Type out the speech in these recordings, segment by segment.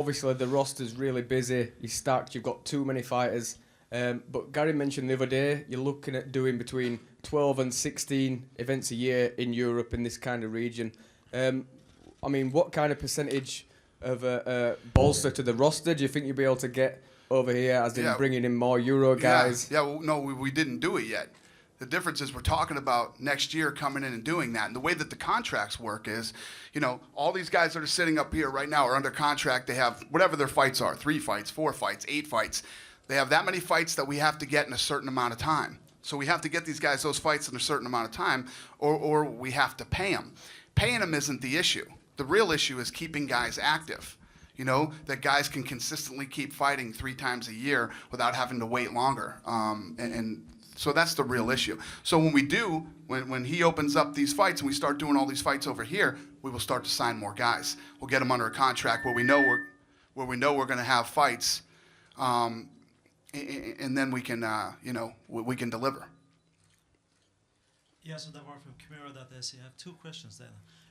Obviously, the roster's really busy. You're stacked. You've got too many fighters. But Gary mentioned the other day you're looking at doing between 12 and 16 events a year in Europe in this kind of region. I mean, what kind of percentage of a bolster to the roster do you think you'll be able to get over here, as in bringing in more Euro guys? Yeah. Well, no, we didn't do it yet. The difference is we're talking about next year coming in and doing that. And the way that the contracts work is, all these guys that are sitting up here right now are under contract. They have whatever their fights are, 3 fights, 4 fights, 8 fights. They have that many fights that we have to get in a certain amount of time. So we have to get these guys those fights in a certain amount of time, or we have to pay them. Paying them isn't the issue. The real issue is keeping guys active. That guys can consistently keep fighting 3 times a year without having to wait longer. So that's the real issue. So when he opens up these fights and we start doing all these fights over here, we will start to sign more guys. We'll get them under a contract where we know we're going to have fights, and then we can we can deliver. Yeah, so Davar from Chimera.se. I have 2 questions then.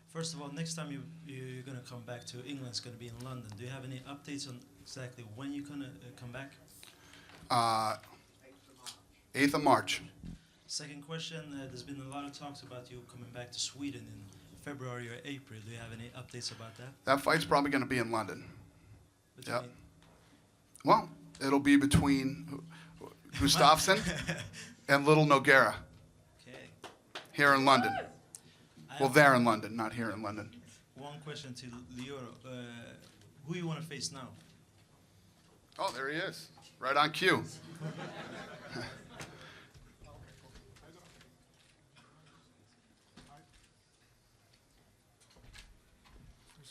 First of all, next time you're going to come back to England, it's going to be in London. Do you have any updates on exactly when you're going to come back? 8th of March. Second question, there's been a lot of talks about you coming back to Sweden in February or April. Do you have any updates about that? That fight's probably going to be in London. Yeah. Well, it'll be between Gustafsson and Little Nogueira. Okay. Here in London. Well, there in London, not here in London. One question to Leo. Who you want to face now? Oh, there he is. Right on cue.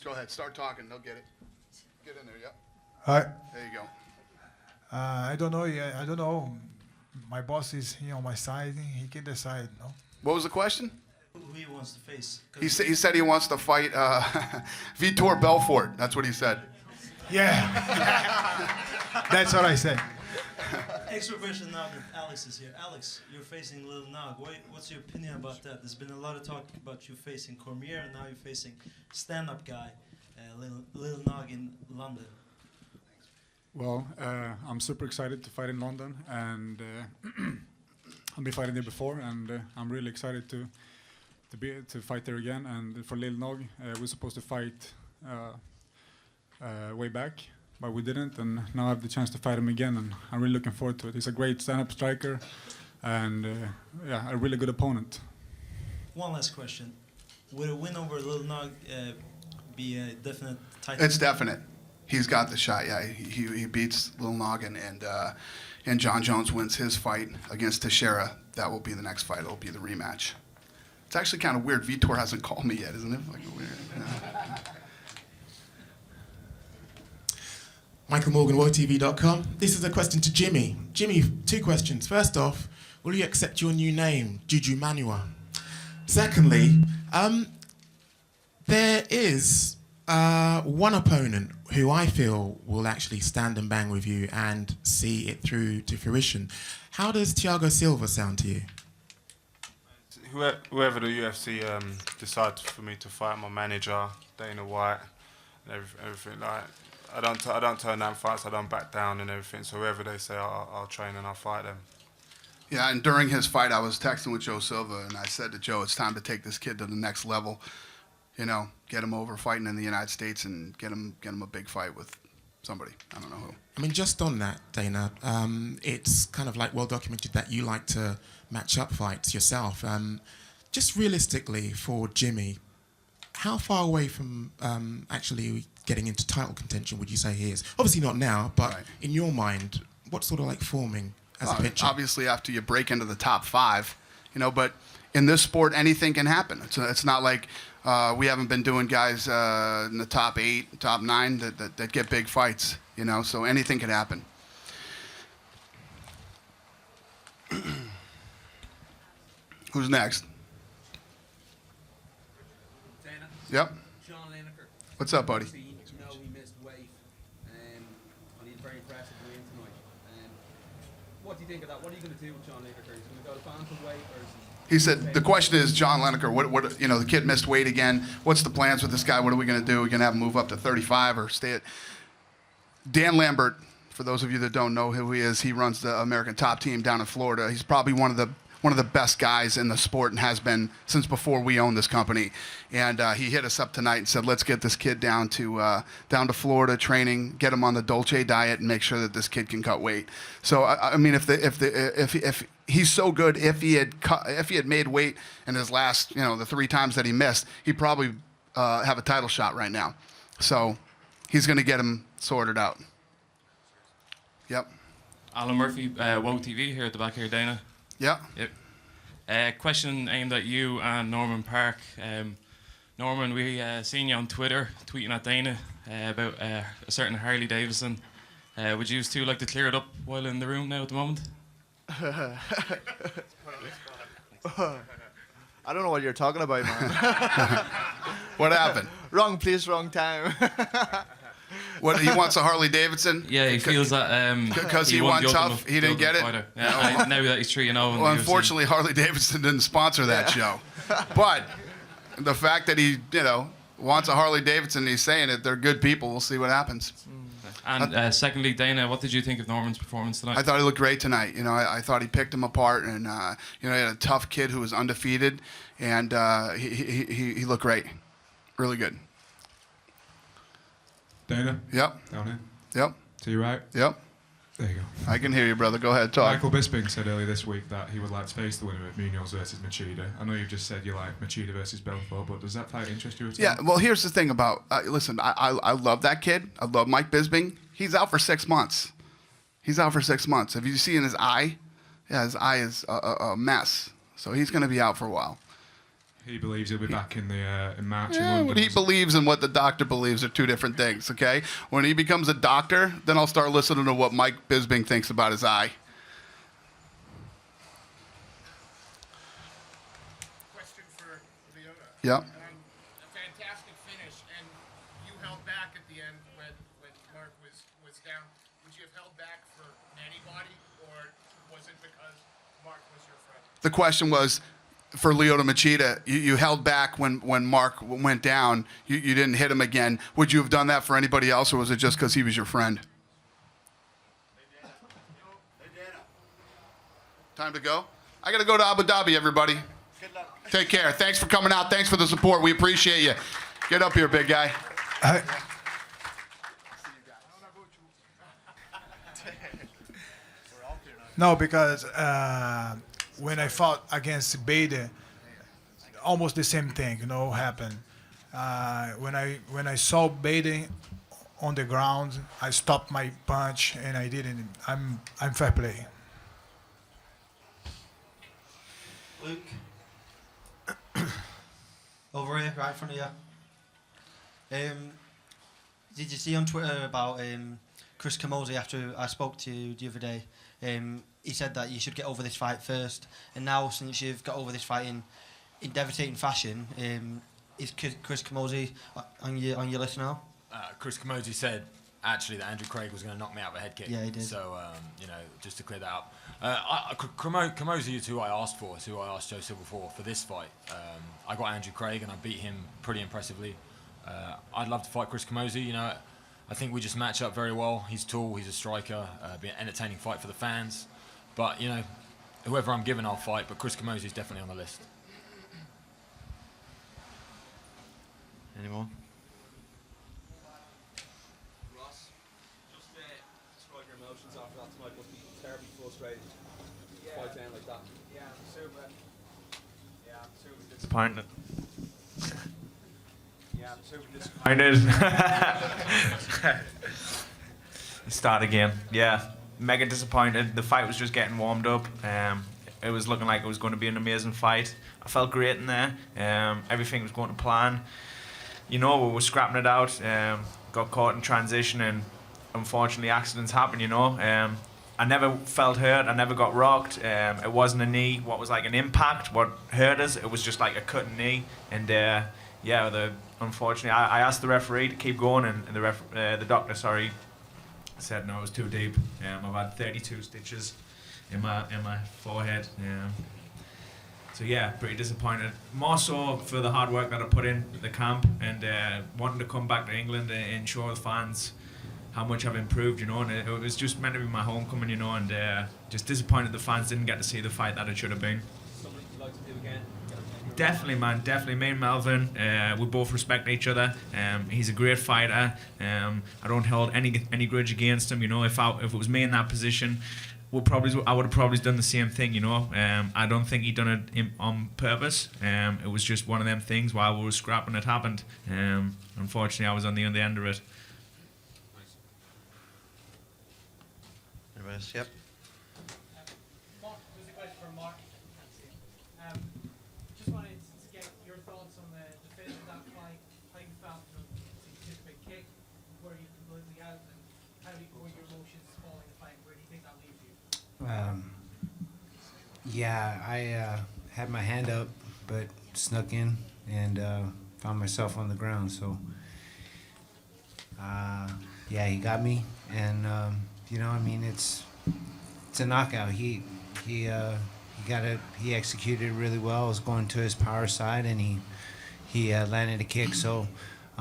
Go ahead, start talking. They'll get it. Get in there, yep. Hi. There you go. I don't know yet. I don't know. My boss is here on my side. He can decide, no? What was the question? Who he wants to face? He said he wants to fight Vitor Belfort. That's what he said. Yeah. That's what I said. Extra question now that Alex is here. Alex, you're facing Lil Nog. What's your opinion about that? There's been a lot of talk about you facing Cormier, and now you're facing stand-up guy, Lil Nog in London. Well, I'm super excited to fight in London, and I've been fighting there before, and I'm really excited to fight there again. And for Lil Nog, we're supposed to fight way back, but we didn't, and now I have the chance to fight him again, and I'm really looking forward to it. He's a great stand-up striker, and a really good opponent. One last question. Would a win over Lil Nog be a definite title? It's definite. He's got the shot, yeah. He beats Lil Nog, and John Jones wins his fight against Teixeira. That will be the next fight. It'll be the rematch. It's actually kind of weird. Vitor hasn't called me yet, isn't it? Like weird. Yeah. Michael Morgan, WorldTV.com. This is a question to Jimmy. Jimmy, 2 questions. First off, will you accept your new name, Juju Manua? Secondly, there is one opponent who I feel will actually stand and bang with you and see it through to fruition. How does Thiago Silva sound to you? Whoever the UFC decides for me to fight, my manager, Dana White, and everything like. I don't turn down fights. I don't back down and everything. So whoever they say, I'll train and I'll fight them. Yeah, and during his fight, I was texting with Joe Silva, and I said to Joe, it's time to take this kid to the next level. Get him over fighting in the United States and get him a big fight with somebody. I don't know who. I mean, just on that, Dana, it's kind of like well documented that you like to match up fights yourself. Just realistically for Jimmy, how far away from actually getting into title contention would you say he is? Obviously not now, but right. In your mind, what's sort of like forming as a pitcher? Obviously after you break into the top 5, but in this sport, anything can happen. It's not like we haven't been doing guys in the top 8, top 9 that get big fights, so anything can happen. Who's next? Dana. Yep. Sean Lineker. What's up, buddy? He missed weight, and he's very impressive win tonight. What do you think of that? What are you going to do with Sean Lineker? Is he going to go to bantamweight, or is He said, the question is, John Lineker, what the kid missed weight again. What's the plans with this guy? What are we going to do? Are we going to have him move up to 35 or stay at... Dan Lambert, for those of you that don't know who he is, he runs the American Top Team down in Florida. He's probably one of the best guys in the sport and has been since before we owned this company. And he hit us up tonight and said, let's get this kid down to Florida training, get him on the Dolce diet, and make sure that this kid can cut weight. So I mean, if he's so good, if he had made weight in his last, the 3 times that he missed, he'd probably have a title shot right now. So he's going to get him sorted out. Yep. Alan Murphy, WOW TV here at the back here, Dana. Yep. Yep. Question aimed at you and Norman Park. Norman, we seen you on Twitter tweeting at Dana about a certain Harley Davidson. Would you two like to clear it up while in the room now at the moment? I don't know what you're talking about, man. What happened? Wrong place, wrong time. What, he wants a Harley Davidson? Yeah, he feels that because he won tough, he didn't get it. Yeah, now that he's 3-0. Well, unfortunately, Harley Davidson didn't sponsor that show. But the fact that he, wants a Harley Davidson, he's saying it. They're good people. We'll see what happens. And secondly, Dana, what did you think of Norman's performance tonight? I thought he looked great tonight. I thought he picked him apart, and he had a tough kid who was undefeated, and he looked great, really good. Dana? Yep. Down here? Yep. To your right? Yep. There you go. I can hear you, brother. Go ahead, talk. Michael Bisping said earlier this week that he would like to face the winner of Munoz versus Machida. I know you've just said you like Machida versus Belfort, but does that fight interest you at all? Yeah, well, here's the thing about, listen, I love that kid. I love Mike Bisping. He's out for 6 months. Have you seen his eye? Yeah, his eye is a mess. So he's going to be out for a while. He believes he'll be back in March in Yeah, London. what he believes and what the doctor believes are 2 different things, okay? When he becomes a doctor, then I'll start listening to what Mike Bisping thinks about his eye. Question for Leota. Yep. A fantastic finish, and you held back at the end when Mark was down. Would you have held back for anybody, or was it because Mark was your friend? The question was, for Lyoto Machida, you held back when Mark went down. You didn't hit him again. Would you have done that for anybody else, or was it just because he was your friend? Time to go? I got to go to Abu Dhabi, everybody. Good luck. Take care. Thanks for coming out. Thanks for the support. We appreciate you. Get up here, big guy. No, because when I fought against Bader, almost the same thing, happened. When I saw Bader on the ground, I stopped my punch and I didn't. I'm fair play. Luke. Over here, right in front of you. Did you see on Twitter about Chris Camozzi after I spoke to you the other day? He said that you should get over this fight first, and now since you've got over this fight in devastating fashion, is Chris Camozzi on your list now? Chris Camozzi said actually that Andrew Craig was going to knock me out with a head kick. Yeah, he did. So just to clear that up, Camozzi is who I asked for. It's who I asked Joe Silva for this fight. I got Andrew Craig and I beat him pretty impressively. I'd love to fight Chris Camozzi. I think we just match up very well. He's tall, he's a striker, be an entertaining fight for the fans. But, whoever I'm given, I'll fight. But Chris Camozzi is definitely on the list. Any more? Ross, just describe your emotions after that tonight. Must be terribly frustrated. Fight down like that. Yeah, I'm super disappointed. Start again. Yeah, mega disappointed. The fight was just getting warmed up. It was looking like it was going to be an amazing fight. I felt great in there. Everything was going to plan. We were scrapping it out. Got caught in transition, and unfortunately, accidents happen. I never felt hurt. I never got rocked. It wasn't a knee. What was like an impact? What hurt us? It was just like a cut knee. And unfortunately, I asked the referee to keep going, and the doctor, said no, it was too deep. I've had 32 stitches in my forehead. So yeah, pretty disappointed. More so for the hard work that I put in the camp and wanting to come back to England and show the fans how much I've improved, you know, and it was just meant to be my homecoming, you know, and just disappointed the fans didn't get to see the fight that it should have been. Something you'd like to do again? Definitely, man. Definitely. Me and Melvin, we both respect each other. He's a great fighter. I don't hold any grudge against him. You know, if it was me in that position, I would have probably done the same thing. You know, I don't think he done it on purpose. It was just one of them things while we were scrapping. It happened. Unfortunately, I was on the end of it. Anybody else? Yep. Mark, there's a question for Mark. Just wanted to get your thoughts on the finish of that fight, how you felt, you know, you took a big kick, where you completely out, and how were your emotions following the fight, where do you think that leaves you? Yeah, I had my hand up, but snuck in and found myself on the ground. So, yeah, he got me, and you know, I mean, it's a knockout. He got it. He executed really well. It was going to his power side, and he landed a kick. So.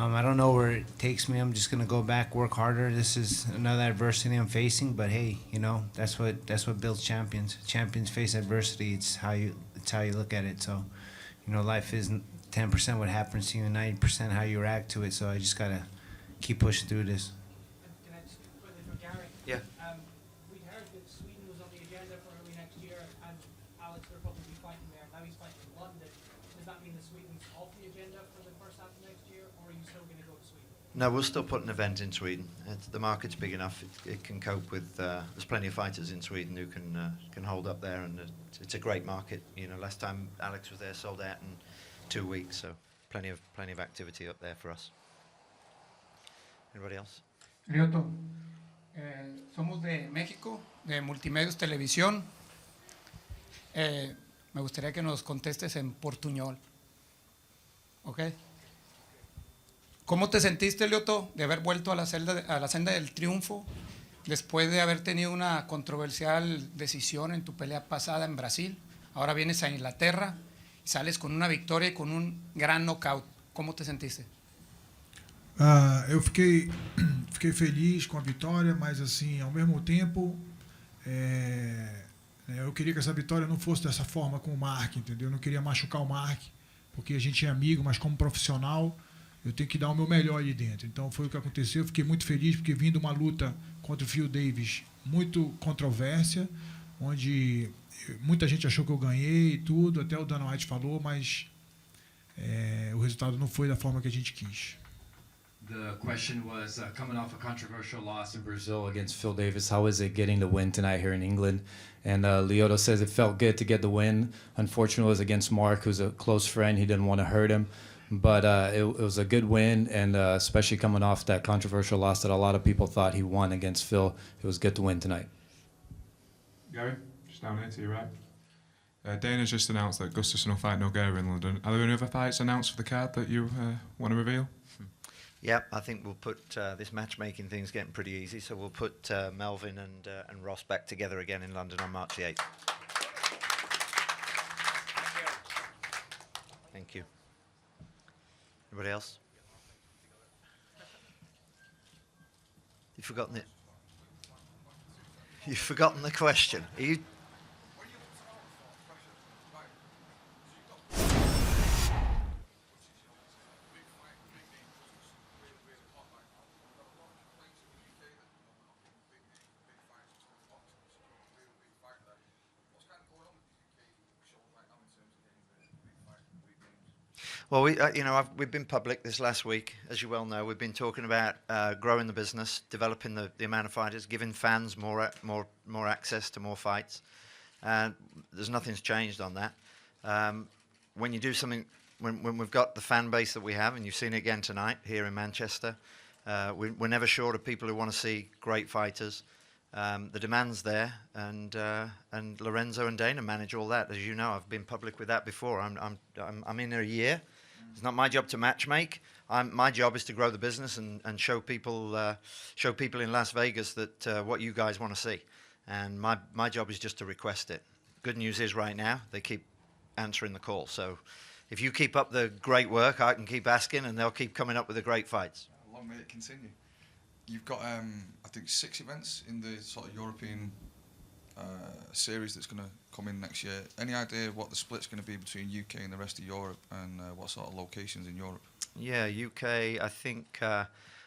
I don't know where it takes me. I'm just gonna go back, work harder. This is another adversity I'm facing, but hey, you know, that's what builds champions. Champions face adversity. It's how you look at it. So, you know, life isn't 10% what happens to you, and 90% how you react to it. So I just gotta keep pushing through this. Can I just quickly for Gary? Yeah. We heard that Sweden was on the agenda for early next year, and Alex will probably be fighting there. Now he's fighting in London. Does that mean that Sweden's off the agenda for the first half of next year, or are you still going to go to Sweden? No, we'll still put an event in Sweden. The market's big enough; it can cope with. There's plenty of fighters in Sweden who can hold up there, and it's a great market. You know, last time Alex was there, sold out in 2 weeks, so plenty of activity up there for us. Anybody else? Lyoto, somos de México, de Multimedios Televisión. Me gustaría que nos contestes en portuñol. ¿Ok? ¿Cómo te sentiste, Lyoto, de haber vuelto a la senda del triunfo después de haber tenido una controversial decisión en tu pelea pasada en Brasil? Ahora vienes a Inglaterra y sales con una victoria y con un gran knockout. ¿Cómo te sentiste? Eu fiquei feliz com a vitória, mas assim, ao mesmo tempo, eu queria que essa vitória não fosse dessa forma com o Mark, entendeu? Eu não queria machucar o Mark, porque a gente é amigo, mas como profissional, eu tenho que dar o meu melhor ali dentro. Então foi o que aconteceu. Eu fiquei muito feliz porque vim de uma luta contra o Phil Davis muito controvérsia, onde muita gente achou que eu ganhei e tudo, até o Dana White falou, mas o resultado não foi da forma que a gente quis. The question was, coming off a controversial loss in Brazil against Phil Davis, how is it getting the win tonight here in England? And Lyoto says it felt good to get the win. Unfortunately, it was against Mark, who's a close friend. He didn't want to hurt him. But it was a good win, and especially coming off that controversial loss that a lot of people thought he won against Phil, it was good to win tonight. Gary, just down here to your right. Dana's just announced that Gustafsson will fight Nogueira in London. Are there any other fights announced for the card that you want to reveal? Yeah, I think we'll put this matchmaking thing's getting pretty easy, so we'll put Melvin and Ross back together again in London on March the 8th. Thank you. Anybody else? You've forgotten it. You've forgotten the question. Are you? Well, we've been public this last week, as you well know. We've been talking about growing the business, developing the amount of fighters, giving fans more access to more fights. There's nothing's changed on that. When you do something, when we've got the fan base that we have, and you've seen it again tonight here in Manchester, we're never short of people who want to see great fighters. The demand's there, and Lorenzo and Dana manage all that. As you know, I've been public with that before. I'm in a year. It's not my job to matchmake. My job is to grow the business and show people in Las Vegas that what you guys want to see. And my job is just to request it. Good news is right now they keep answering the call. So if you keep up the great work, I can keep asking, and they'll keep coming up with the great fights. Long may it continue. you've got I think 6 events in the sort of European series that's going to come in next year. Any idea what the split's going to be between UK and the rest of Europe, and what sort of locations in Europe? Yeah, UK, I think,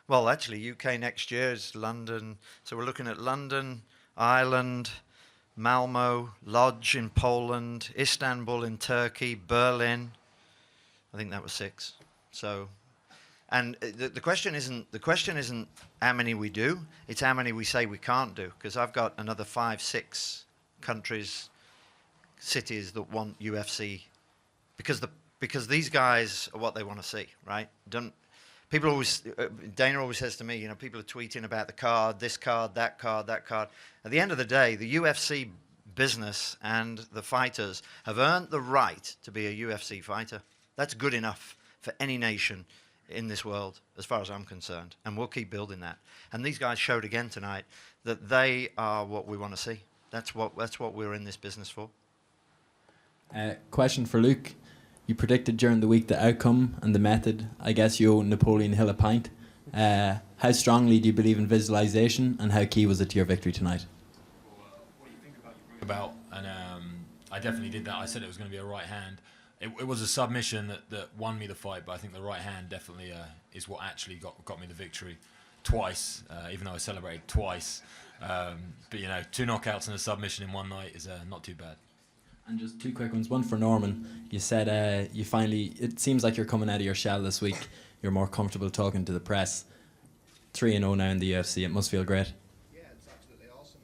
well, actually, UK next year is London. So we're looking at London, Ireland, Malmo, Lodz in Poland, Istanbul in Turkey, Berlin. I think that was 6. So, and the question isn't how many we do, it's how many we say we can't do. Because I've got another 5, 6 countries, cities that want UFC, because these guys are what they want to see, right? People always, Dana always says to me, you know, people are tweeting about the card, this card, that card, that card. At the end of the day, the UFC business and the fighters have earned the right to be a UFC fighter. That's good enough for any nation in this world, as far as I'm concerned, and we'll keep building that. And these guys showed again tonight that they are what we want to see. That's what we're in this business for. Question for Luke. You predicted during the week the outcome and the method. I guess you owe Napoleon Hill a pint. How strongly do you believe in visualization, and how key was it to your victory tonight? And I definitely did that. I said it was going to be a right hand. It was a submission that won me the fight, but I think the right hand definitely is what actually got me the victory twice, even though I celebrated twice. But, you know, 2 knockouts and a submission in one night is not too bad. And just 2 quick ones. One for Norman. You said it seems like you're coming out of your shell this week. You're more comfortable talking to the press. 3-0 now in the UFC. It must feel great. Yeah, it's absolutely awesome,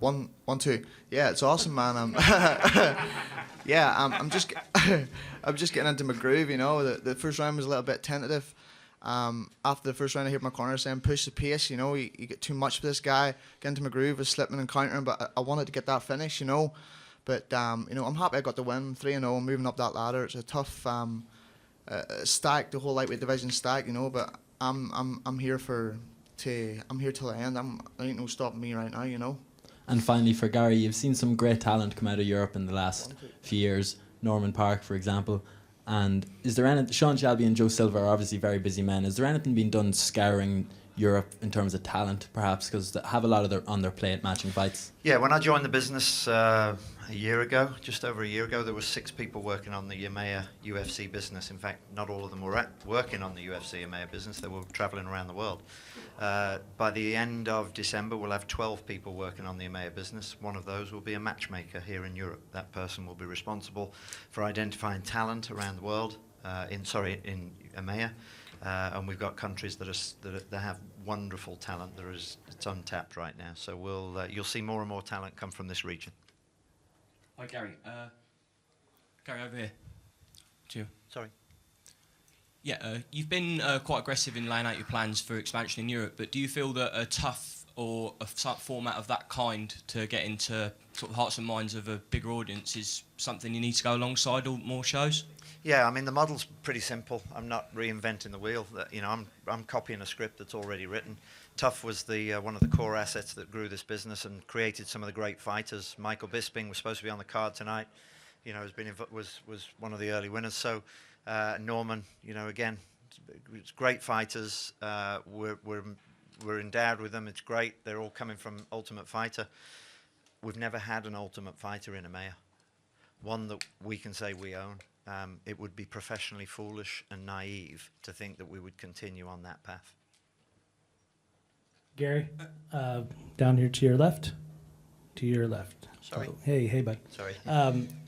man. 1, 2. Yeah, it's awesome, man. Yeah, I'm just getting into my groove. You know, the first round was a little bit tentative. After the first round, I heard my corner saying, push the pace, you know, you get too much for this guy. Get into my groove, was slipping and countering, but I wanted to get that finish, you know. But, you know, I'm happy I got the win, 3-0, moving up that ladder. It's a tough stack, the whole lightweight division stack, you know, but I'm here till the end. There ain't no stopping me right now, you know. And finally, for Gary, you've seen some great talent come out of Europe in the last few years. Norman Park, for example. And is there any, Sean Shelby and Joe Silva are obviously very busy men. Is there anything being done scouring Europe in terms of talent, perhaps, because they have a lot of on their plate matching fights? Yeah, when I joined the business a year ago, just over a year ago, there were 6 people working on the EMEA UFC business. In fact, not all of them were working on the UFC EMEA business. They were traveling around the world. By the end of December, we'll have 12 people working on the EMEA business. One of those will be a matchmaker here in Europe. That person will be responsible for identifying talent around the world, in EMEA. And we've got countries that have wonderful talent. It's untapped right now. So you'll see more and more talent come from this region. Hi, Gary. Gary, over here. To you. Sorry. Yeah, you've been quite aggressive in laying out your plans for expansion in Europe, but do you feel that a tough or a format of that kind to get into sort of hearts and minds of a bigger audience is something you need to go alongside all more shows? Yeah, I mean, the model's pretty simple. I'm not reinventing the wheel. You know, I'm copying a script that's already written. Tough was the one of the core assets that grew this business and created some of the great fighters. Michael Bisping was supposed to be on the card tonight. You know, was one of the early winners. So Norman, you know, again, it's great fighters. We're endowed with them. It's great. They're all coming from Ultimate Fighter. We've never had an Ultimate Fighter in EMEA, one that we can say we own. It would be professionally foolish and naive to think that we would continue on that path. Gary, down here to your left. To your left. Sorry. Oh, hey, bud. Sorry.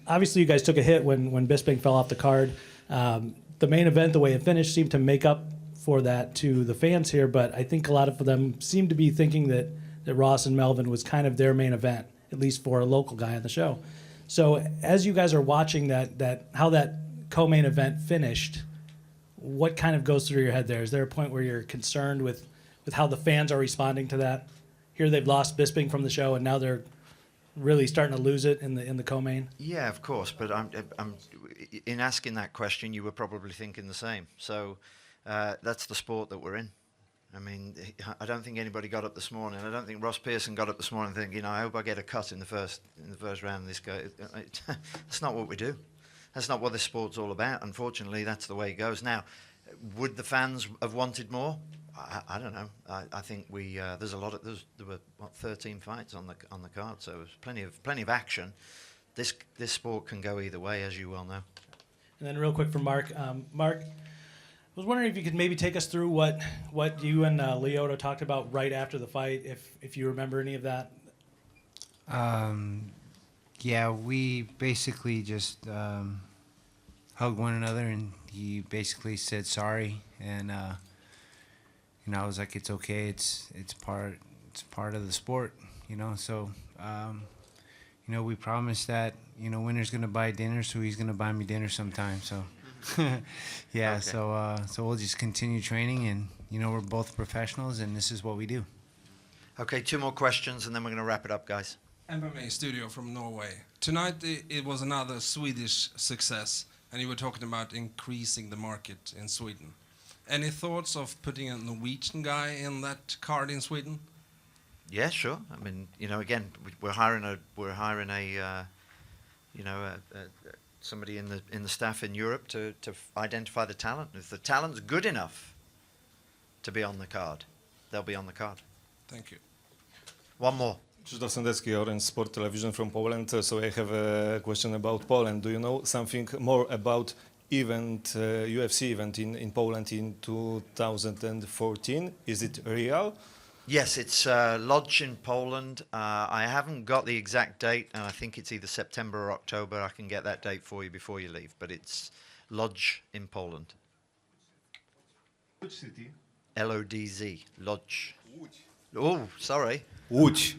Obviously, you guys took a hit when Bisping fell off the card. The main event, the way it finished, seemed to make up for that to the fans here, but I think a lot of them seem to be thinking that Ross and Melvin was kind of their main event, at least for a local guy on the show. So as you guys are watching how that co-main event finished, what kind of goes through your head there? Is there a point where you're concerned with how the fans are responding to that? Here they've lost Bisping from the show, and now they're really starting to lose it in the co-main. Yeah, of course. But I'm in asking that question, you were probably thinking the same. So that's the sport that we're in. I mean, I don't think anybody got up this morning. I don't think Ross Pearson got up this morning thinking, you know, I hope I get a cut in the first round of this guy. That's not what we do. That's not what this sport's all about. Unfortunately, that's the way it goes. Now, would the fans have wanted more? I don't know. I think we there's a lot of there were what 13 fights on the card, so there's plenty of action. This sport can go either way, as you well know. And then real quick for Mark. Mark, I was wondering if you could maybe take us through what you and Lyoto talked about right after the fight, if you remember any of that. Yeah, we basically just hugged one another, and he basically said sorry, and you know, I was like, it's okay, it's part of the sport, you know. So you know, we promised that, you know, winner's gonna buy dinner, so he's gonna buy me dinner sometime. So yeah, Okay. so we'll just continue training, and you know, we're both professionals, and this is what we do. Okay, 2 more questions, and then we're going to wrap it up, guys. MMA Studio from Norway. Tonight it was another Swedish success, and you were talking about increasing the market in Sweden. Any thoughts of putting a Norwegian guy in that card in Sweden? Yeah, sure. I mean, you know, again, we're hiring a you know, somebody in the staff in Europe to identify the talent. If the talent's good enough to be on the card, they'll be on the card. Thank you. One more. Krzysztof Sendecki, Orange Sport Television from Poland. So I have a question about Poland. Do you know something more about UFC event in Poland in 2014? Is it real? Yes, it's Lodge in Poland. I haven't got the exact date, and I think it's either September or October. I can get that date for you before you leave, but it's Lodge in Poland. Which city? Lodz. Lodge. Oh, sorry. Łódź.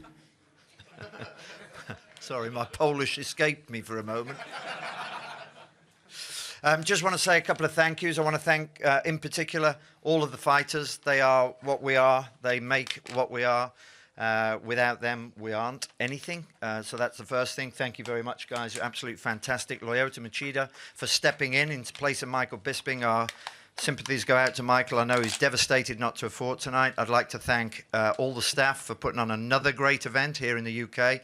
Sorry, my Polish escaped me for a moment. Just want to say a couple of thank yous. I want to thank, in particular, all of the fighters. They are what we are. They make what we are. Without them, we aren't anything. So that's the first thing. Thank you very much, guys. You're absolutely fantastic. Lyoto Machida for stepping in place of Michael Bisping. Our sympathies go out to Michael. I know he's devastated not to have fought tonight. I'd like to thank all the staff for putting on another great event here in the UK.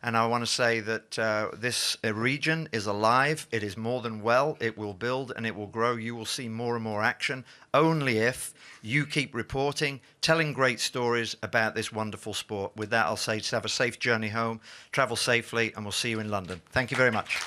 And I want to say that this region is alive. It is more than well. It will build and it will grow. You will see more and more action only if you keep reporting, telling great stories about this wonderful sport. With that, I'll say have a safe journey home, travel safely, and we'll see you in London. Thank you very much.